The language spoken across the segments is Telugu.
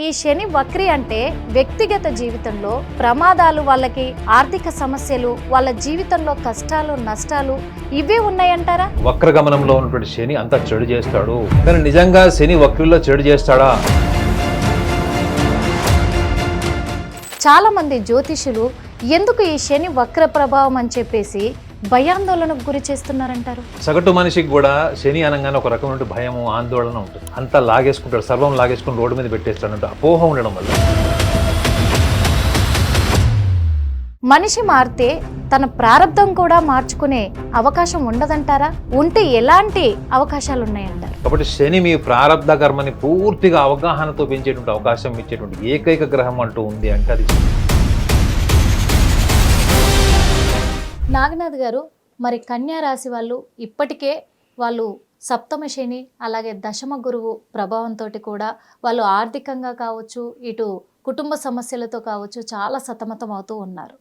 ఈ శని వక్రి అంటే వ్యక్తిగత జీవితంలో ప్రమాదాలు, వాళ్ళకి ఆర్థిక సమస్యలు, వాళ్ళ జీవితంలో కష్టాలు, నష్టాలు ఇవే ఉన్నాయంటారా? వక్రగమనంలో ఉన్నటువంటి శని అంతా చెడు చేస్తాడు. కానీ నిజంగా శని వక్రిలో చెడు చేస్తాడా? చాలా మంది జ్యోతిషులు ఎందుకు ఈ శని వక్ర ప్రభావం అని చెప్పేసి భయాందోళనకు గురి చేస్తున్నారంటారు. సగటు మనిషికి కూడా శని అనగానే ఒక రకమైన భయము, ఆందోళన ఉంటుంది. అంతా లాగేసుకుంటాడు, సర్వం లాగేసుకుని రోడ్డు మీద పెట్టేస్తాడంటే అపోహ ఉండడం వల్ల. మనిషి మారితే తన ప్రారంధం కూడా మార్చుకునే అవకాశం ఉండదంటారా? ఉంటే ఎలాంటి అవకాశాలు ఉన్నాయంటారు? కాబట్టి శని మీ ప్రారంధ కర్మని పూర్తిగా అవగాహనతో పెంచేటువంటి అవకాశం ఇచ్చేటువంటి ఏకైక గ్రహం అంటూ ఉంది అంటే అది శని. నాగనాథ్ గారు, మరి కన్యా రాశి వాళ్ళు ఇప్పటికే వాళ్ళు సప్తమ శని అలాగే దశమ గురువు ప్రభావంతో కూడా వాళ్ళు ఆర్థికంగా కావచ్చు, ఇటు కుటుంబ సమస్యలతో కావచ్చు చాలా సతమతం అవుతూ ఉన్నారు.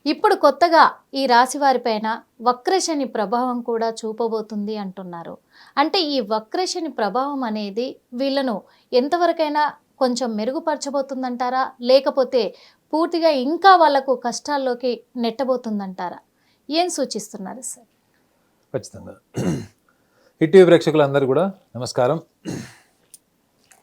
ఇప్పుడు కొత్తగా ఈ రాశి వారిపైన వక్రశని ప్రభావం కూడా చూపబోతుంది అంటున్నారు. అంటే ఈ వక్రశని ప్రభావం అనేది వీళ్ళను ఎంతవరకైనా కొంచెం మెరుగుపరచబోతుందంటారా, లేకపోతే పూర్తిగా ఇంకా వాళ్లకు కష్టాల్లోకి నెట్టబోతుందంటారా? ఏం సూచిస్తున్నారు సార్? ఖచ్చితంగా. హిట్వీ ప్రేక్షకులందరూ కూడా నమస్కారం.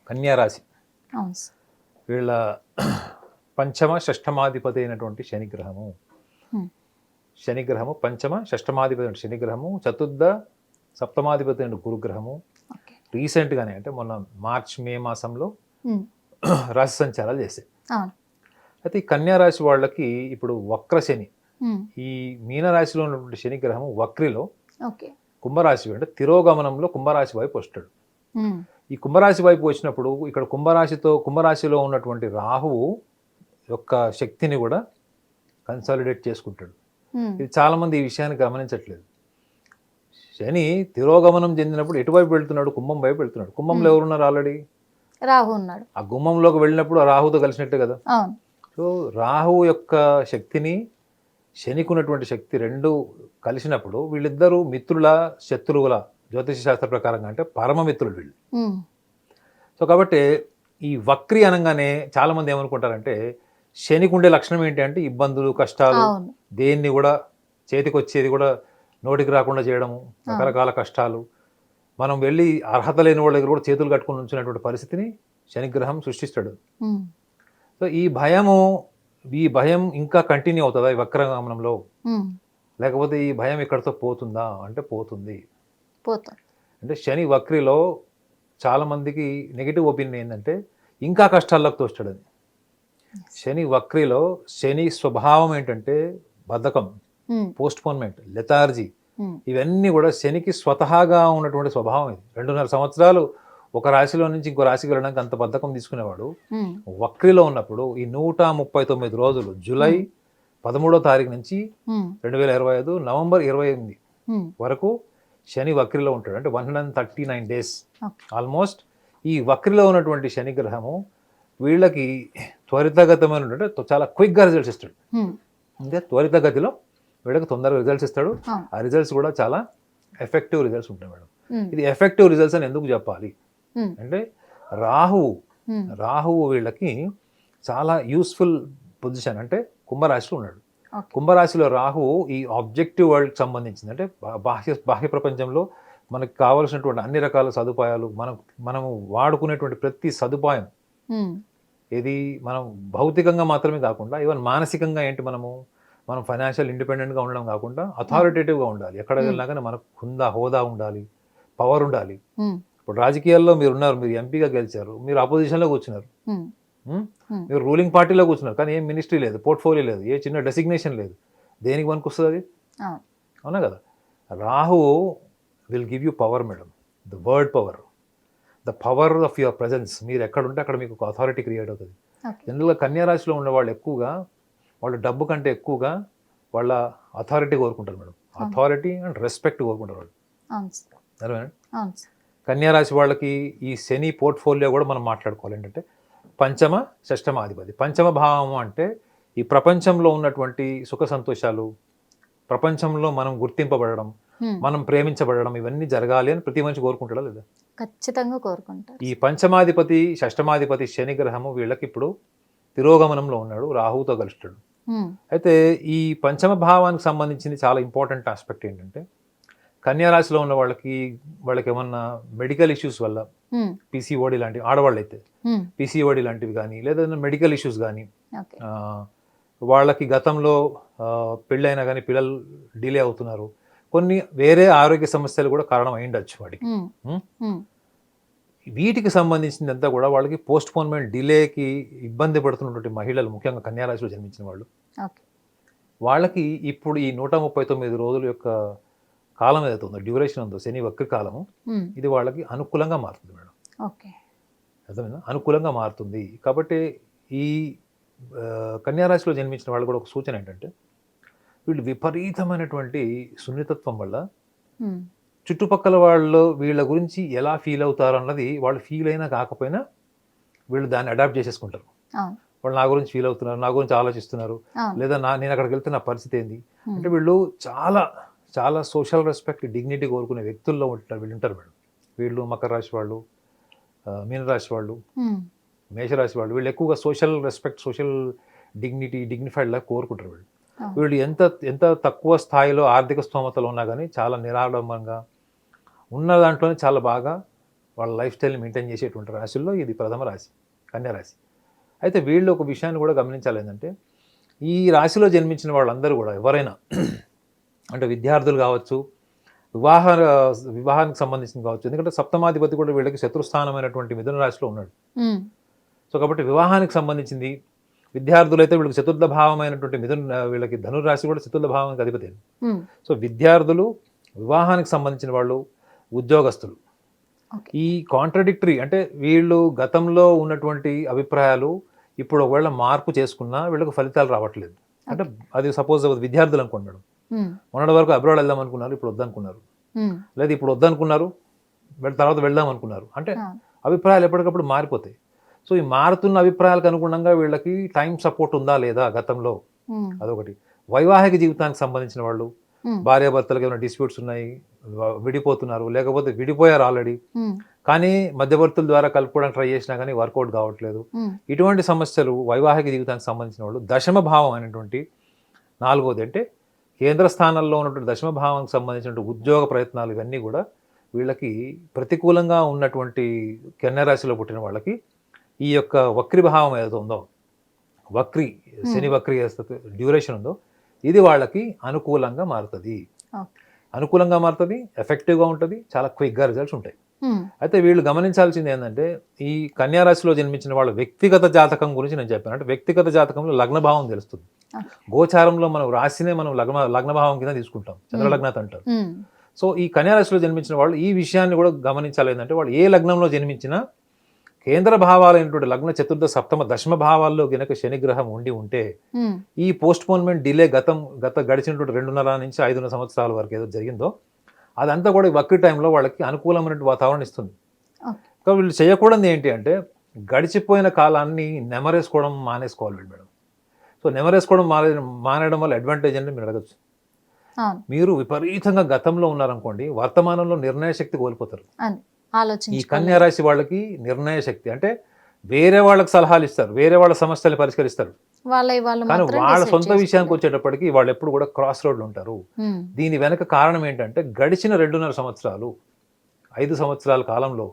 కన్యా రాశి, అవును సార్, వీళ్ళ పంచమ షష్టమాధిపతి అయినటువంటి శనిగ్రహము. శనిగ్రహము పంచమ షష్టమాధిపతి అయిన శనిగ్రహము, చతుర్థ సప్తమాధిపతి అయిన గురుగ్రహము. రీసెంట్గానే అంటే మొన్న మార్చ్ మే మాసంలో రాశి సంచారాలు చేశాయి. అయితే ఈ కన్యా రాశి వాళ్ళకి ఇప్పుడు వక్ర శని, ఈ మీనరాశిలో ఉన్నటువంటి శనిగ్రహము వక్రిలో కుంభరాశి అంటే తిరోగమనంలో కుంభరాశి వైపు వస్తాడు. ఈ కుంభరాశి వైపు వచ్చినప్పుడు ఇక్కడ కుంభరాశిలో ఉన్నటువంటి రాహువు యొక్క శక్తిని కూడా కన్సాలిడేట్ చేసుకుంటాడు. ఇది చాలా మంది ఈ విషయాన్ని గమనించట్లేదు. శని తిరోగమనం చెందినప్పుడు ఎటువైపు వెళ్తున్నాడు? కుంభం వైపు వెళ్తున్నాడు. కుంభంలో ఎవరున్నారు? ఆల్రెడీ రాహు ఉన్నాడు. ఆ గుమ్మంలోకి వెళ్ళినప్పుడు ఆ రాహుతో కలిసినట్టే కదా. సో రాహువు యొక్క శక్తిని, శనికి ఉన్నటువంటి శక్తి రెండు కలిసినప్పుడు వీళ్ళిద్దరూ మిత్రుల శత్రువుల, జ్యోతిష శాస్త్ర ప్రకారంగా అంటే పరమమిత్రులు వీళ్ళు. సో కాబట్టి ఈ వక్రి అనగానే చాలా మంది ఏమనుకుంటారంటే శనికి ఉండే లక్షణం ఏంటి అంటే ఇబ్బందులు, కష్టాలు, దేన్ని కూడా చేతికి వచ్చేది కూడా నోటికి రాకుండా చేయడము, రకరకాల కష్టాలు, మనం వెళ్ళి అర్హత లేని వాళ్ళ దగ్గర కూడా చేతులు కట్టుకుని ఉంచినటువంటి పరిస్థితిని శనిగ్రహం సృష్టిస్తాడు. సో ఈ భయం ఇంకా కంటిన్యూ అవుతుందా ఈ వక్రగమనంలో? లేకపోతే ఈ భయం ఇక్కడితో పోతుందా అంటే పోతుంది. అంటే శని వక్రిలో చాలా మందికి నెగిటివ్ ఒపీనియన్ ఏంటంటే ఇంకా కష్టాల్లోకి తోస్తాడు అది. శని వక్రిలో శని స్వభావం ఏంటంటే బద్ధకం, పోస్ట్పోన్మెంట్, లెథార్జీ, ఇవన్నీ కూడా శనికి స్వతహాగా ఉన్నటువంటి స్వభావం. ఇది 2.5 సంవత్సరాలు ఒక రాశిలో నుంచి ఇంకో రాశికి వెళ్ళడానికి అంత బద్ధకం తీసుకునేవాడు వక్రిలో ఉన్నప్పుడు ఈ 139 రోజులు జూలై 13వ తారీఖు నుంచి 2025 నవంబర్ 28 వరకు శని వక్రిలో ఉంటాడు. అంటే 139 డేస్ ఆల్మోస్ట్. ఈ వక్రిలో ఉన్నటువంటి శని గ్రహము వీళ్ళకి త్వరితగతమైన అంటే చాలా క్విక్గా రిజల్ట్స్ ఇస్తాడు. అంటే త్వరితగతిలో వీళ్ళకి తొందరగా రిజల్ట్స్ ఇస్తాడు. ఆ రిజల్ట్స్ కూడా చాలా ఎఫెక్టివ్ రిజల్ట్స్ ఉంటాయి మేడం. ఇది ఎఫెక్టివ్ రిజల్ట్స్ అని ఎందుకు చెప్పాలి అంటే రాహువు వీళ్ళకి చాలా యూస్ఫుల్ పొజిషన్. అంటే కుంభరాశిలో ఉన్నాడు. కుంభరాశిలో రాహువు ఈ ఆబ్జెక్టివ్ వరల్డ్కి సంబంధించింది. అంటే బాహ్య ప్రపంచంలో మనకు కావలసినటువంటి అన్ని రకాల సదుపాయాలు, మనము వాడుకునేటువంటి ప్రతి సదుపాయం, ఇది మనం భౌతికంగా మాత్రమే కాకుండా ఈవెన్ మానసికంగా ఏంటి, మనం ఫైనాన్షియల్ ఇండిపెండెంట్గా ఉండడం కాకుండా అథారిటేటివ్గా ఉండాలి. ఎక్కడ వెళ్ళినా కానీ మనకు హోదా ఉండాలి, పవర్ ఉండాలి. ఇప్పుడు రాజకీయాల్లో మీరు ఉన్నారు, మీరు ఎంపీగా గెలిచారు, మీరు అపోజిషన్లో కూర్చున్నారు, మీరు రూలింగ్ పార్టీలో కూర్చున్నారు, కానీ ఏం మినిస్ట్రీ లేదు, పోర్ట్ఫోలియో లేదు, ఏ చిన్న డెసిగ్నేషన్ లేదు. దేనికి మనకు వస్తుంది అది? అవునా కదా. Rahu will give you power madam, the word power, the power of your presence. మీరు ఎక్కడుంటే అక్కడ మీకు ఒక అథారిటీ క్రియేట్ అవుతుంది. జనరల్గా కన్యా రాశిలో ఉన్న వాళ్ళు ఎక్కువగా వాళ్ళ డబ్బు కంటే ఎక్కువగా వాళ్ళ అథారిటీ కోరుకుంటారు మేడం. అథారిటీ అండ్ రెస్పెక్ట్ కోరుకుంటారు వాళ్ళు. అర్థమేనా? కన్యా రాశి వాళ్ళకి ఈ శని పోర్ట్ఫోలియో కూడా మనం మాట్లాడుకోవాలి. ఏంటంటే పంచమ షష్టమాధిపతి. పంచమ భావం అంటే ఈ ప్రపంచంలో ఉన్నటువంటి సుఖ సంతోషాలు, ప్రపంచంలో మనం గుర్తింపబడడం, మనం ప్రేమించబడడం ఇవన్నీ జరగాలి అని ప్రతి మనిషి కోరుకుంటాడా లేదా? ఖచ్చితంగా కోరుకుంటారు. ఈ పంచమాధిపతి షష్టమాధిపతి శని గ్రహము వీళ్ళకి ఇప్పుడు తిరోగమనంలో ఉన్నాడు, రాహువుతో కలుస్తాడు. అయితే ఈ పంచమ భావానికి సంబంధించింది చాలా ఇంపార్టెంట్ ఆస్పెక్ట్ ఏంటంటే కన్యా రాశిలో ఉన్న వాళ్ళకి ఏమన్నా మెడికల్ ఇష్యూస్ వల్ల పీసీఓడి లాంటివి, ఆడవాళ్ళు అయితే పీసీఓడి లాంటివి కానీ లేదా మెడికల్ ఇష్యూస్ కానీ, వాళ్ళకి గతంలో పెళ్ళైనా కానీ పిల్లలు డిలే అవుతున్నారు, కొన్ని వేరే ఆరోగ్య సమస్యలు కూడా కారణం అయ్యుండొచ్చు వాడికి. వీటికి సంబంధించిందంతా కూడా వాళ్ళకి పోస్ట్ పోన్మెంట్ డిలేకి ఇబ్బంది పడుతున్నటువంటి మహిళలు, ముఖ్యంగా కన్యా రాశిలో జన్మించిన వాళ్ళు, వాళ్ళకి ఇప్పుడు ఈ 139 రోజుల యొక్క కాలం ఏదైతే ఉందో, డ్యూరేషన్ ఉందో, శని వక్ర కాలము, ఇది వాళ్ళకి అనుకూలంగా మారుతుంది మేడం. అర్థమైందా? అనుకూలంగా మారుతుంది. కాబట్టి ఈ కన్యా రాశిలో జన్మించిన వాళ్ళు కూడా ఒక సూచన ఏంటంటే వీళ్ళు విపరీతమైనటువంటి సున్నితత్వం వల్ల చుట్టుపక్కల వాళ్ళు వీళ్ళ గురించి ఎలా ఫీల్ అవుతారు అన్నది వాళ్ళు ఫీల్ అయినా కాకపోయినా వీళ్ళు దాన్ని అడాప్ట్ చేసేసుకుంటారు. వాళ్ళు నా గురించి ఫీల్ అవుతున్నారు, నా గురించి ఆలోచిస్తున్నారు, లేదా నేను అక్కడికి వెళ్తే నా పరిస్థితి ఏంది అంటే వీళ్ళు చాలా చాలా సోషల్ రెస్పెక్ట్, డిగ్నిటీ కోరుకునే వ్యక్తుల్లో వీళ్ళు ఉంటారు మేడం. వీళ్ళు మకర రాశి వాళ్ళు, మీనరాశి వాళ్ళు, మేషరాశి వాళ్ళు, వీళ్ళు ఎక్కువగా social respect, social dignity, dignified లా కోరుకుంటారు. వీళ్ళు ఎంత తక్కువ స్థాయిలో ఆర్థిక స్తోమతలో ఉన్నా కానీ చాలా నిరాడంబరంగా ఉన్న దాంట్లోనే చాలా బాగా వాళ్ళ లైఫ్ స్టైల్ని మెయింటైన్ చేసేటువంటి రాశుల్లో ఇది ప్రథమ రాశి, కన్యా రాశి. అయితే వీళ్ళు ఒక విషయాన్ని కూడా గమనించాలి ఏంటంటే ఈ రాశిలో జన్మించిన వాళ్ళందరూ కూడా ఎవరైనా అంటే విద్యార్థులు కావచ్చు, వివాహానికి సంబంధించిన కావచ్చు, ఎందుకంటే సప్తమాధిపతి కూడా వీళ్ళకి శత్రుస్థానమైనటువంటి మిథున రాశిలో ఉన్నాడు. సో కాబట్టి వివాహానికి సంబంధించింది, విద్యార్థులు అయితే వీళ్ళకి చతుర్థ భావమైనటువంటి వీళ్ళకి ధనురాశి కూడా చతుర్థ భావానికి అధిపతి. సో విద్యార్థులు, వివాహానికి సంబంధించిన వాళ్ళు, ఉద్యోగస్తులు, ఈ కాంట్రడిక్టరీ అంటే వీళ్ళు గతంలో ఉన్నటువంటి అభిప్రాయాలు ఇప్పుడు ఒకవేళ మార్పు చేసుకున్నా వీళ్ళకి ఫలితాలు రావట్లేదు. అంటే అది సపోజ్ విద్యార్థులు అనుకోండి మేడం, మొన్నటి వరకు అబ్రాడ్ వెళ్దాం అనుకున్నారు, ఇప్పుడు వద్దనుకున్నారు, లేదా ఇప్పుడు వద్దనుకున్నారు తర్వాత వెళ్దాం అనుకున్నారు. అంటే అభిప్రాయాలు ఎప్పటికప్పుడు మారిపోతాయి. సో ఈ మారుతున్న అభిప్రాయాలకు అనుగుణంగా వీళ్ళకి టైం సపోర్ట్ ఉందా లేదా గతంలో, అదొకటి. వైవాహిక జీవితానికి సంబంధించిన వాళ్ళు, భార్యాభర్తలకు ఏమైనా డిస్ప్యూట్స్ ఉన్నాయి, విడిపోతున్నారు, లేకపోతే విడిపోయారు ఆల్రెడీ, కానీ మధ్యవర్తుల ద్వారా కలుపుకోవడానికి ట్రై చేసినా కానీ వర్కౌట్ కావట్లేదు, ఇటువంటి సమస్యలు వైవాహిక జీవితానికి సంబంధించిన వాళ్ళు. దశమ భావం అనేటువంటి 4వది అంటే కేంద్ర స్థానాల్లో ఉన్నటువంటి దశమ భావానికి సంబంధించిన ఉద్యోగ ప్రయత్నాలు, ఇవన్నీ కూడా వీళ్ళకి ప్రతికూలంగా ఉన్నటువంటి కన్యా రాశిలో పుట్టిన వాళ్ళకి ఈ యొక్క వక్రి భావం ఏదైతే ఉందో, శని వక్రి డ్యూరేషన్ ఉందో, ఇది వాళ్ళకి అనుకూలంగా మారుతుంది. అనుకూలంగా మారుతుంది, ఎఫెక్టివ్గా ఉంటుంది, చాలా క్విక్గా రిజల్ట్స్ ఉంటాయి. అయితే వీళ్ళు గమనించాల్సింది ఏంటంటే ఈ కన్యా రాశిలో జన్మించిన వాళ్ళ వ్యక్తిగత జాతకం గురించి నేను చెప్పాను. అంటే వ్యక్తిగత జాతకంలో లగ్నభావం తెలుస్తుంది. గోచారంలో మనం రాశినే మనం లగ్నభావం కింద తీసుకుంటాం, చంద్రలగ్నత అంటారు. సో ఈ కన్యా రాశిలో జన్మించిన వాళ్ళు ఈ విషయాన్ని కూడా గమనించాలి. ఏంటంటే వాళ్ళు ఏ లగ్నంలో జన్మించినా కేంద్ర భావాలైనటువంటి లగ్న, చతుర్థ, సప్తమ, దశమ భావాల్లో గనక శనిగ్రహం ఉంటే ఈ పోస్ట్ పోన్మెంట్ డిలే గడిచినటువంటి 2.5 నుంచి 5 సంవత్సరాల వరకు ఏదో జరిగిందో అదంతా కూడా వక్రి టైంలో వాళ్ళకి అనుకూలమైన వాతావరణం ఇస్తుంది. కాబట్టి వీళ్ళు చేయకూడదు ఏంటి అంటే గడిచిపోయిన కాలాన్ని నెమరేసుకోవడం మానేసుకోవాలి మేడం. సో నెమరేసుకోవడం మానేయడం వల్ల అడ్వాంటేజ్ అంటే మీరు అడగచ్చు. మీరు విపరీతంగా గతంలో ఉన్నారనుకోండి, వర్తమానంలో నిర్ణయ శక్తి కోల్పోతారు. ఈ కన్యా రాశి వాళ్ళకి నిర్ణయ శక్తి అంటే వేరే వాళ్ళకి సలహాలు ఇస్తారు, వేరే వాళ్ళ సమస్యలు పరిష్కరిస్తారు, కానీ వాళ్ళ సొంత విషయానికి వచ్చేటప్పటికి వాళ్ళు ఎప్పుడు కూడా క్రాస్ రోడ్లు ఉంటారు. దీని వెనక కారణం ఏంటంటే గడిచిన 2.5 సంవత్సరాలు 5 సంవత్సరాల కాలంలో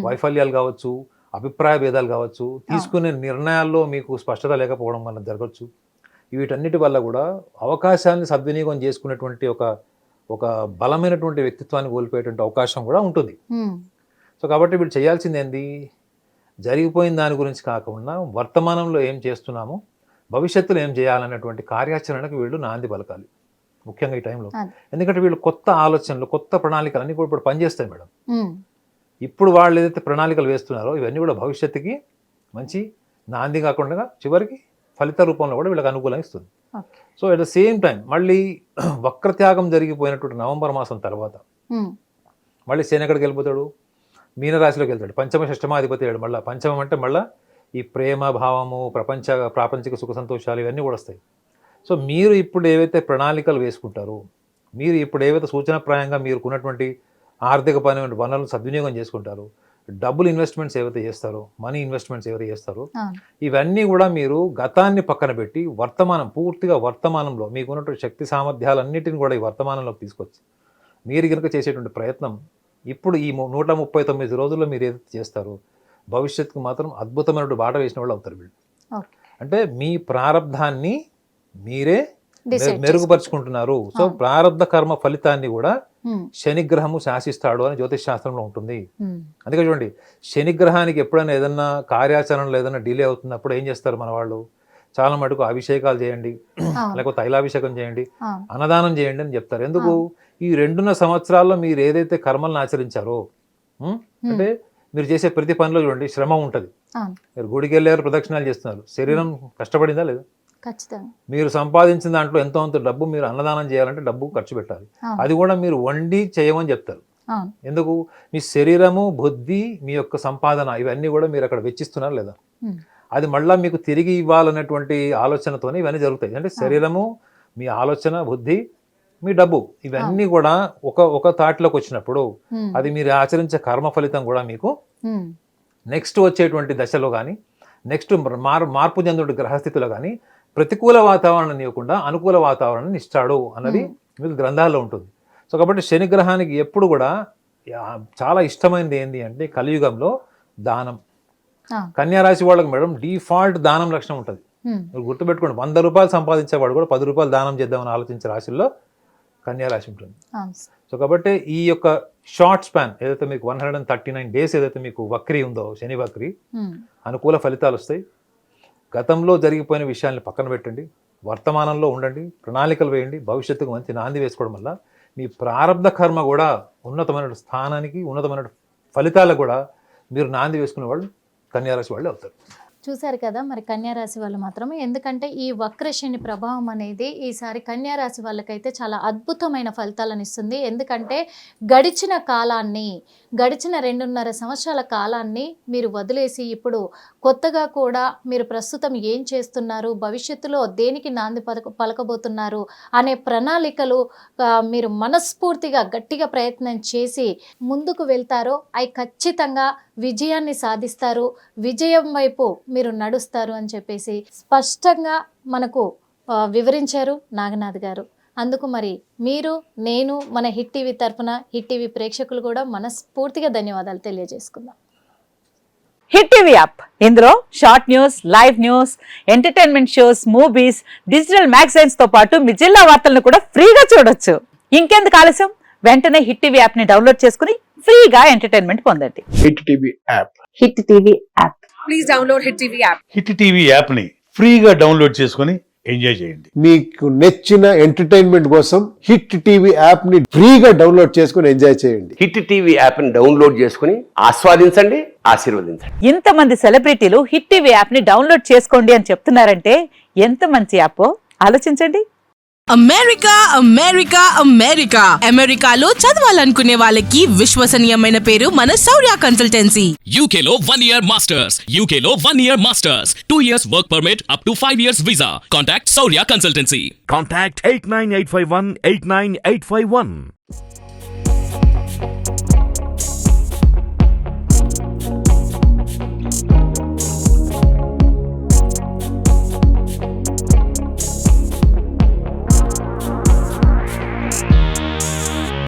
వైఫల్యాలు కావచ్చు, అభిప్రాయ భేదాలు కావచ్చు, తీసుకునే నిర్ణయాల్లో మీకు స్పష్టత లేకపోవడం వల్ల జరగచ్చు. వీటన్నిటి వల్ల కూడా అవకాశాన్ని సద్వినియోగం చేసుకునేటువంటి ఒక బలమైనటువంటి వ్యక్తిత్వాన్ని కోల్పోయేటువంటి అవకాశం కూడా ఉంటుంది. సో కాబట్టి వీళ్ళు చేయాల్సింది ఏంది, జరిగిపోయిన దాని గురించి కాకుండా వర్తమానంలో ఏం చేస్తున్నామో, భవిష్యత్తులో ఏం చేయాలన్నటువంటి కార్యాచరణకు వీళ్ళు నాంది పలకాలి, ముఖ్యంగా ఈ టైంలో. ఎందుకంటే వీళ్ళు కొత్త ఆలోచనలు, కొత్త ప్రణాళికలు అన్నీ కూడా ఇప్పుడు పనిచేస్తాయి మేడం. ఇప్పుడు వాళ్ళు ఏదైతే ప్రణాళికలు వేస్తున్నారో ఇవన్నీ కూడా భవిష్యత్తుకి మంచి నాంది కాకుండా చివరికి ఫలిత రూపంలో కూడా వీళ్ళకి అనుకూలంగా ఇస్తుంది. So at the same time మళ్ళీ వక్రత్యాగం జరిగిపోయినటువంటి నవంబర్ మాసం తర్వాత మళ్ళీ శని ఎక్కడికి వెళ్ళిపోతాడు, మీనరాశిలోకి వెళ్తాడు. పంచమ షష్టమాధిపతి అయ్యాడు. మళ్ళీ పంచమం అంటే మళ్ళీ ఈ ప్రేమ భావము, ప్రాపంచిక సుఖ సంతోషాలు ఇవన్నీ కూడా వస్తాయి. సో మీరు ఇప్పుడు ఏవైతే ప్రణాళికలు వేసుకుంటారో మీరు ఇప్పుడు ఏవైతే సూచనప్రాయంగా మీరుకున్నటువంటి ఆర్థికపరమైన వనరులను సద్వినియోగం చేసుకుంటారు, డబ్బులు ఇన్వెస్ట్మెంట్స్ ఏవైతే చేస్తారో, మనీ ఇన్వెస్ట్మెంట్స్ ఏవైతే చేస్తారో, ఇవన్నీ కూడా మీరు గతాన్ని పక్కన పెట్టి పూర్తిగా వర్తమానంలో మీకున్నటువంటి శక్తి సామర్థ్యాలన్నిటిని కూడా ఈ వర్తమానంలోకి తీసుకొచ్చి మీరు కనుక చేసేటువంటి ప్రయత్నం ఇప్పుడు ఈ 139 రోజుల్లో మీరు ఏదైతే చేస్తారో భవిష్యత్తుకు మాత్రం అద్భుతమైన బాట వేసిన వాళ్ళు అవుతారు వీళ్ళు. అంటే మీ ప్రారంధాన్ని మీరే మెరుగుపరుచుకుంటున్నారు. సో ప్రారంధ కర్మ ఫలితాన్ని కూడా శనిగ్రహము శాసిస్తాడు అని జ్యోతిష్ శాస్త్రంలో ఉంటుంది. అందుకే చూడండి, శనిగ్రహానికి ఎప్పుడైనా ఏదన్నా కార్యాచరణలో ఏదైనా డిలే అవుతున్నప్పుడు ఏం చేస్తారు మన వాళ్ళు, చాలా మటుకు అభిషేకాలు చేయండి, లేకపోతే తైలాభిషేకం చేయండి, అన్నదానం చేయండి అని చెప్తారు. ఎందుకు? ఈ 2.5 సంవత్సరాల్లో మీరు ఏదైతే కర్మలను ఆచరించారో, అంటే మీరు చేసే ప్రతి పనిలో చూడండి శ్రమ ఉంటుంది. మీరు గుడికి వెళ్ళారు, ప్రదక్షిణాలు చేస్తున్నారు, శరీరం కష్టపడిందా లేదా? మీరు సంపాదించిన దాంట్లో ఎంతో అంత డబ్బు మీరు అన్నదానం చేయాలంటే డబ్బు ఖర్చు పెట్టాలి. అది కూడా మీరు వండి చేయమని చెప్తారు. ఎందుకు? మీ శరీరము, బుద్ధి, మీ యొక్క సంపాదన ఇవన్నీ కూడా మీరు అక్కడ వెచ్చిస్తున్నారు లేదా? అది మళ్ళీ మీకు తిరిగి ఇవ్వాలన్నటువంటి ఆలోచనతోనే ఇవన్నీ జరుగుతాయి. అంటే శరీరము, మీ ఆలోచన, బుద్ధి, మీ డబ్బు ఇవన్నీ కూడా ఒక తాటిలోకి వచ్చినప్పుడు అది మీరు ఆచరించే కర్మ ఫలితం కూడా మీకు నెక్స్ట్ వచ్చేటువంటి దశలో కానీ, నెక్స్ట్ మార్పు చెందిన గ్రహస్థితిలో కానీ ప్రతికూల వాతావరణాన్ని ఇవ్వకుండా అనుకూల వాతావరణాన్ని ఇస్తాడు అన్నది మీకు గ్రంథాల్లో ఉంటుంది. సో కాబట్టి శనిగ్రహానికి ఎప్పుడు కూడా చాలా ఇష్టమైనది ఏంటి అంటే కలియుగంలో దానం. కన్యారాశి వాళ్ళకి మేడం డిఫాల్ట్ దానం లక్షణం ఉంటుంది. మీరు గుర్తుపెట్టుకోండి, 100 రూపాయలు సంపాదించేవాడు కూడా 10 రూపాయలు దానం చేద్దామని ఆలోచించే రాశుల్లో కన్యారాశి ఉంటుంది. సో కాబట్టి ఈ యొక్క షార్ట్ స్పాన్ ఏదైతే మీకు 139 డేస్ ఏదైతే మీకు వక్రీ ఉందో, శని వక్రీ, అనుకూల ఫలితాలు వస్తాయి. గతంలో జరిగిపోయిన విషయాల్ని పక్కన పెట్టండి, వర్తమానంలో ఉండండి, ప్రణాళికలు వేయండి, భవిష్యత్తుకు మంచి నాంది వేసుకోవడం వల్ల మీ ప్రారంధ కర్మ కూడా ఉన్నతమైన స్థానానికి, ఉన్నతమైన ఫలితాలకు కూడా మీరు నాంది వేసుకునే వాళ్ళు కన్యారాశి వాళ్ళు అవుతారు. చూశారు కదా మరి కన్యారాశి వాళ్ళు మాత్రమే, ఎందుకంటే ఈ వక్రశని ప్రభావం అనేది ఈసారి కన్యారాశి వాళ్ళకైతే చాలా అద్భుతమైన ఫలితాలను ఇస్తుంది. ఎందుకంటే గడిచిన 2.5 సంవత్సరాల కాలాన్ని మీరు వదిలేసి ఇప్పుడు కొత్తగా కూడా మీరు ప్రస్తుతం ఏం చేస్తున్నారు, భవిష్యత్తులో దేనికి నాంది పలకబోతున్నారు అనే ప్రణాళికలు మీరు మనస్ఫూర్తిగా గట్టిగా ప్రయత్నం చేసి ముందుకు వెళ్తారో అవి ఖచ్చితంగా విజయాన్ని సాధిస్తారు, విజయం వైపు మీరు నడుస్తారు అని చెప్పేసి స్పష్టంగా మనకు వివరించారు నాగనాథ్ గారు. అందుకు మరి మీరు, నేను, మన హిట్ టీవీ తరఫున హిట్ టీవీ ప్రేక్షకులు కూడా మనస్ఫూర్తిగా ధన్యవాదాలు తెలియజేసుకుందాం. హిట్ టీవీ యాప్, ఇందులో short news, live news, entertainment shows, movies, digital magazines తో పాటు మీ జిల్లా వార్తలను కూడా ఫ్రీగా చూడొచ్చు. ఇంకెందుకు ఆలస్యం, వెంటనే హిట్ టీవీ యాప్ ని డౌన్లోడ్ చేసుకుని ఫ్రీగా ఎంటర్టైన్మెంట్ పొందండి. Hit TV app. Hit TV app. Please download hit TV app. Hit TV app ని ఫ్రీగా డౌన్లోడ్ చేసుకుని ఎంజాయ్ చేయండి. మీకు నచ్చిన ఎంటర్టైన్మెంట్ కోసం హిట్ టీవీ యాప్ ని ఫ్రీగా డౌన్లోడ్ చేసుకుని ఎంజాయ్ చేయండి. హిట్ టీవీ యాప్ ని డౌన్లోడ్ చేసుకుని ఆస్వాదించండి, ఆశీర్వదించండి. ఇంతమంది సెలబ్రిటీలు హిట్ టీవీ యాప్ ని డౌన్లోడ్ చేసుకోండి అని చెప్తున్నారంటే ఎంత మంచి యాప్ ఆలోచించండి. అమెరికా అమెరికా అమెరికా అమెరికాలో చదవాలనుకునే వాళ్ళకి విశ్వసనీయమైన పేరు మన శౌర్య కన్సల్టెన్సీ. UK లో 1 year masters. UK లో 1 year masters. 2 years work permit up to 5 years visa. Contact Saurya Consultancy. Contact 89851 89851.